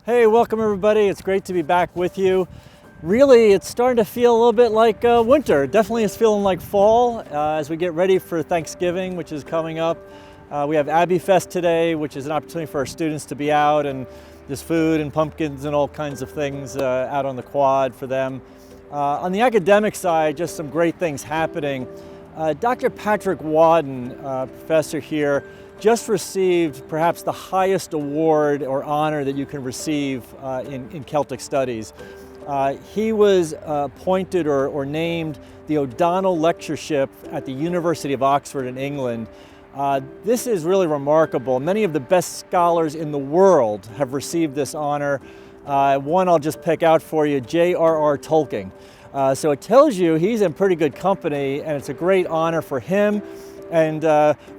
Hey, welcome everybody. It's great to be back with you. Really, it's starting to feel a little bit like winter. Definitely it's feeling like fall as we get ready for Thanksgiving, which is coming up. We have Abbey Fest today, which is an opportunity for our students to be out, and there's food and pumpkins and all kinds of things out on the quad for them. On the academic side, just some great things happening. Dr. Patrick Wadden, professor here, just received perhaps the highest award or honor that you can receive in Celtic Studies. He was appointed or named the O'Donnell Lectureship at the University of Oxford in England. This is really remarkable. Many of the best scholars in the world have received this honor. One I'll just pick out for you, J.R.R. Tolkien. So it tells you he's in pretty good company, and it's a great honor for him. And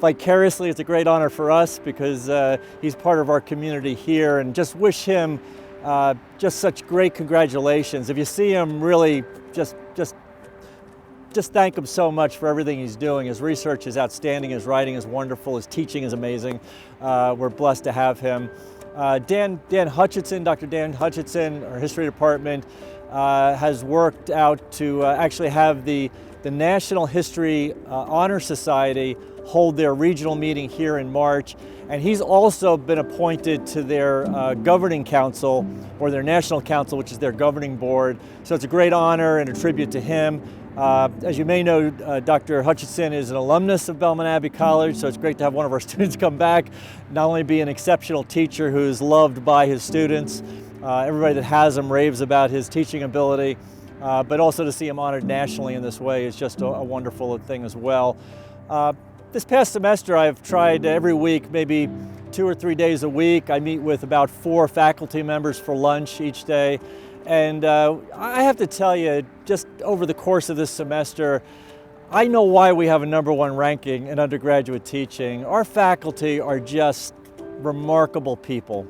vicariously, it's a great honor for us because he's part of our community here, and just wish him just such great congratulations. If you see him, really just thank him so much for everything he's doing. His research is outstanding, his writing is wonderful, his teaching is amazing. We're blessed to have him. Dan Hutchinson, Dr. Dan Hutchinson, our history department, has worked out to actually have the National History Honor Society hold their regional meeting here in March, and he's also been appointed to their governing council, or their national council, which is their governing board. So it's a great honor and a tribute to him. As you may know, Dr. Hutchinson is an alumnus of Belmont Abbey College, so it's great to have one of our students come back, not only be an exceptional teacher who's loved by his students, everybody that has him raves about his teaching ability, but also to see him honored nationally in this way is just a wonderful thing as well. This past semester I've tried every week, maybe 2 or 3 days a week. I meet with about 4 faculty members for lunch each day. And I have to tell you, just over the course of this semester, I know why we have a #1 ranking in undergraduate teaching. Our faculty are just remarkable people.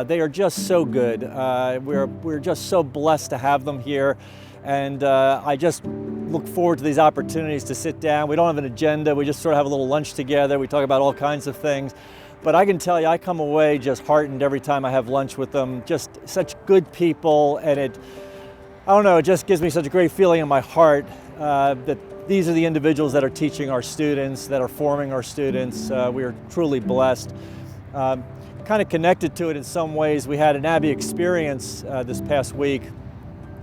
They are just so good. We're just so blessed to have them here. And I just look forward to these opportunities to sit down. We don't have an agenda. We just sort of have a little lunch together. We talk about all kinds of things. But I can tell you, I come away just heartened every time I have lunch with them. Just such good people, and I don't know, it just gives me such a great feeling in my heart that these are the individuals that are teaching our students, that are forming our students. We are truly blessed. Kind of connected to it in some ways, we had an Abbey experience this past week,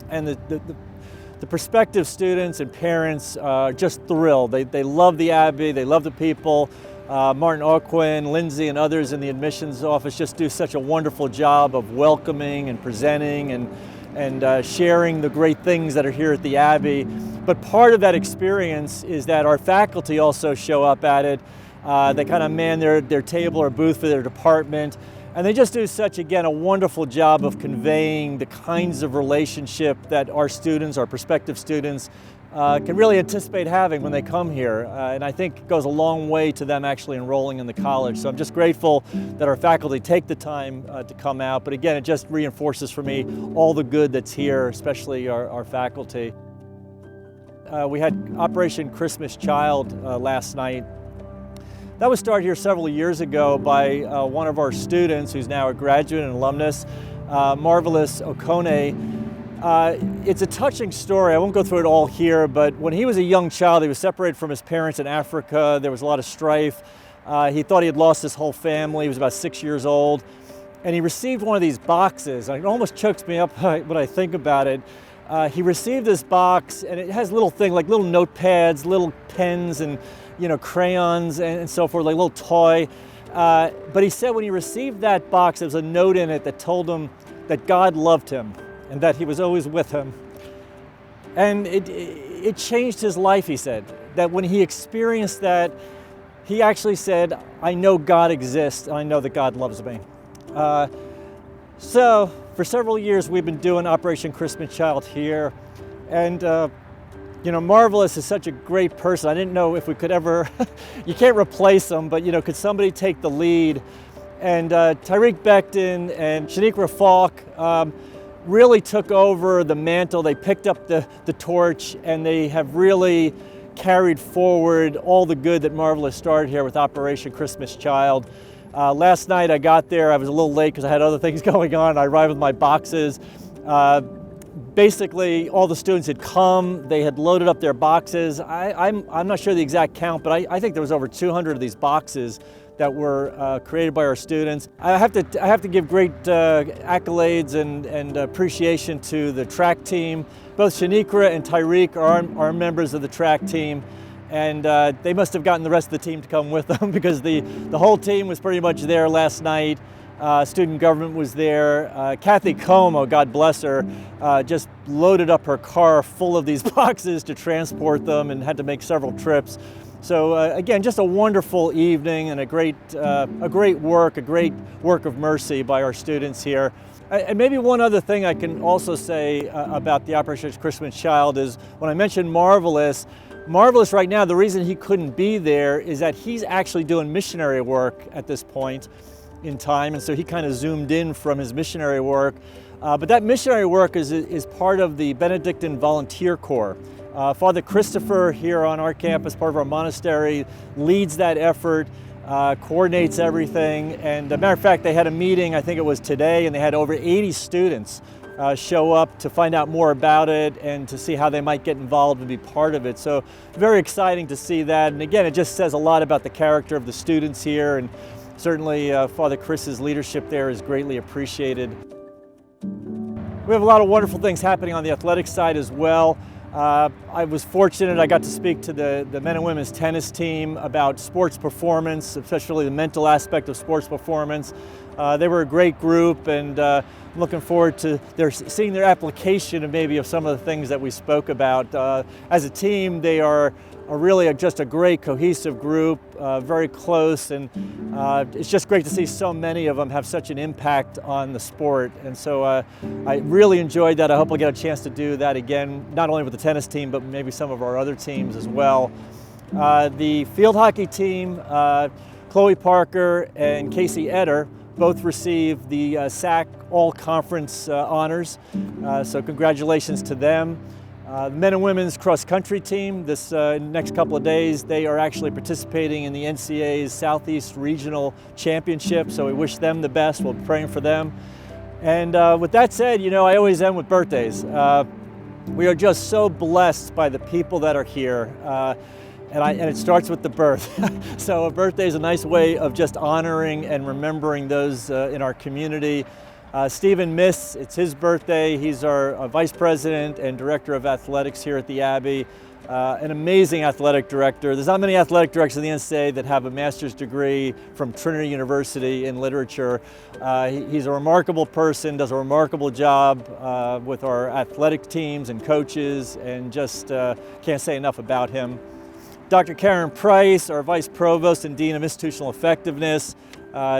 and the prospective students and parents are just thrilled. They love the Abbey, they love the people. Martin Auquin, Lindsay, and others in the admissions office just do such a wonderful job of welcoming and presenting and sharing the great things that are here at the Abbey. But part of that experience is that our faculty also show up at it. They kind of man their table or booth for their department, and they just do such, again, a wonderful job of conveying the kinds of relationship that our students, our prospective students, can really anticipate having when they come here, and I think it goes a long way to them actually enrolling in the college. So I'm just grateful that our faculty take the time to come out, but again, it just reinforces for me all the good that's here, especially our faculty. We had Operation Christmas Child last night. That was started here several years ago by one of our students who's now a graduate and alumnus, Marvelous Okone. It's a touching story. I won't go through it all here, but when he was a young child, he was separated from his parents in Africa. There was a lot of strife. He thought he had lost his whole family. He was about 6 years old, and he received one of these boxes. It almost chokes me up when I think about it. He received this box, and it has little things like little notepads, little pens, and crayons and so forth, like a little toy. But he said when he received that box, there was a note in it that told him that God loved him and that he was always with him. And it changed his life, he said. That when he experienced that, he actually said, I know God exists, and I know that God loves me. So for several years, we've been doing Operation Christmas Child here. And Marvelous is such a great person. I didn't know if we could ever, you can't replace him, but could somebody take the lead? And Tyreek Becton and Shaniqua Falk really took over the mantle. They picked up the torch, and they have really carried forward all the good that Marvelous started here with Operation Christmas Child. Last night I got there, I was a little late because I had other things going on. I arrived with my boxes. Basically, all the students had come, they had loaded up their boxes. I'm not sure the exact count, but I think there was over 200 of these boxes that were created by our students. I have to give great accolades and appreciation to the track team. Both Shanikra and Tyreek are members of the track team, and they must have gotten the rest of the team to come with them because the whole team was pretty much there last night. Student government was there. Kathy Como, God bless her, just loaded up her car full of these boxes to transport them and had to make several trips. So again, just a wonderful evening and a great work of mercy by our students here. And maybe one other thing I can also say about the Operation Christmas Child is when I mentioned Marvelous right now, the reason he couldn't be there is that he's actually doing missionary work at this point in time, and so he kind of zoomed in from his missionary work. But that missionary work is part of the Benedictine Volunteer Corps. Father Christopher here on our campus, part of our monastery, leads that effort, coordinates everything. And as a matter of fact, they had a meeting, I think it was today, and they had over 80 students show up to find out more about it and to see how they might get involved and be part of it. So very exciting to see that. And again, it just says a lot about the character of the students here, and certainly Father Chris's leadership there is greatly appreciated. We have a lot of wonderful things happening on the athletics side as well. I was fortunate, I got to speak to the men and women's tennis team about sports performance, especially the mental aspect of sports performance. They were a great group, and I'm looking forward to seeing their application of some of the things that we spoke about. As a team, they are really just a great cohesive group, very close, and it's just great to see so many of them have such an impact on the sport. And so I really enjoyed that. I hope I'll get a chance to do that again, not only with the tennis team, but maybe some of our other teams as well. The field hockey team, Chloe Parker and Casey Etter, both received the SAC All-Conference honors, so congratulations to them. The men and women's cross-country team, this next couple of days, they are actually participating in the NCAA's Southeast Regional Championship, so we wish them the best. We'll be praying for them. And with that said, I always end with birthdays. We are just so blessed by the people that are here, and it starts with the birth. So a birthday is a nice way of just honoring and remembering those in our community. Stephen Miss, it's his birthday. He's our Vice President and Director of Athletics here at the Abbey. An amazing athletic director. There's not many athletic directors in the NCAA that have a master's degree from Trinity University in literature. He's a remarkable person, does a remarkable job with our athletic teams and coaches, and just can't say enough about him. Dr. Karen Price, our Vice Provost and Dean of Institutional Effectiveness.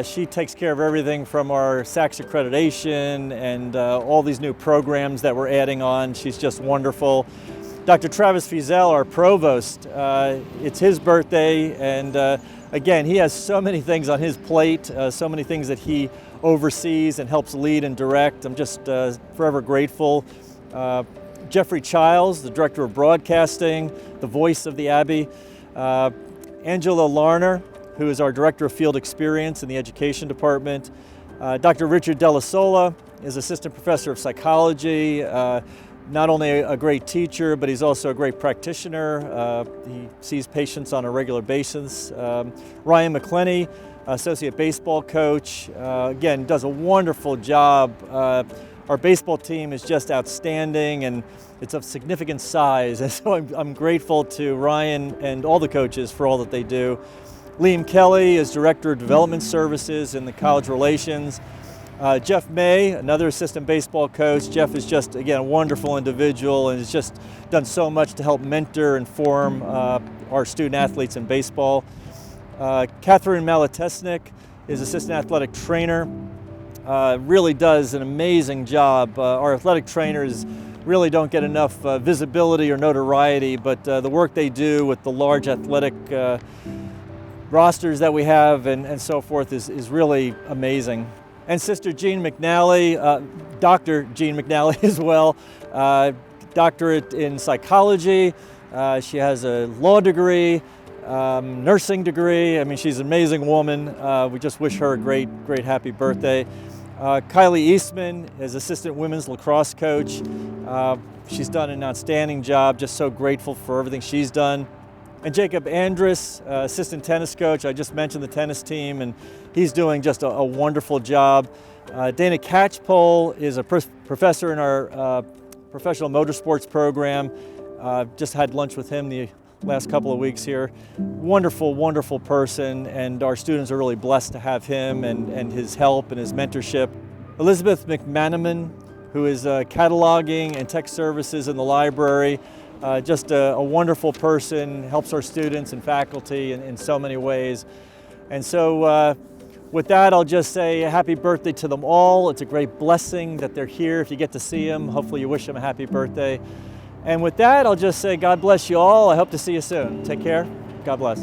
She takes care of everything from our SACS accreditation and all these new programs that we're adding on. She's just wonderful. Dr. Travis Fizel, our provost, it's his birthday, and again, he has so many things on his plate, so many things that he oversees and helps lead and direct. I'm just forever grateful. Jeffrey Childs, the Director of Broadcasting, the voice of the Abbey. Angela Larner, who is our Director of Field Experience in the Education Department. Dr. Richard Della Sola is Assistant Professor of Psychology, not only a great teacher, but he's also a great practitioner. He sees patients on a regular basis. Ryan McClenny, Associate Baseball Coach, again, does a wonderful job. Our baseball team is just outstanding, and it's of significant size, and so I'm grateful to Ryan and all the coaches for all that they do. Liam Kelly is Director of Development Services in the College Relations. Jeff May, another assistant baseball coach. Jeff is just, again, a wonderful individual and has just done so much to help mentor and form our student athletes in baseball. Catherine Malatesnik is assistant athletic trainer. Really does an amazing job. Our athletic trainers really don't get enough visibility or notoriety, but the work they do with the large athletic rosters that we have and so forth is really amazing. And Sister Jean McNally, Dr. Jean McNally as well, doctorate in psychology. She has a law degree, nursing degree. I mean, she's an amazing woman. We just wish her a great happy birthday. Kylie Eastman is assistant women's lacrosse coach. She's done an outstanding job, just so grateful for everything she's done. And Jacob Andrus, assistant tennis coach. I just mentioned the tennis team, and he's doing just a wonderful job. Dana Catchpole is a professor in our professional motorsports program. Just had lunch with him the last couple of weeks here. Wonderful person, and our students are really blessed to have him and his help and his mentorship. Elizabeth McManaman, who is cataloging and tech services in the library. Just a wonderful person, helps our students and faculty in so many ways. And so with that, I'll just say happy birthday to them all. It's a great blessing that they're here. If you get to see them, hopefully you wish them a happy birthday. And with that, I'll just say God bless you all. I hope to see you soon. Take care. God bless.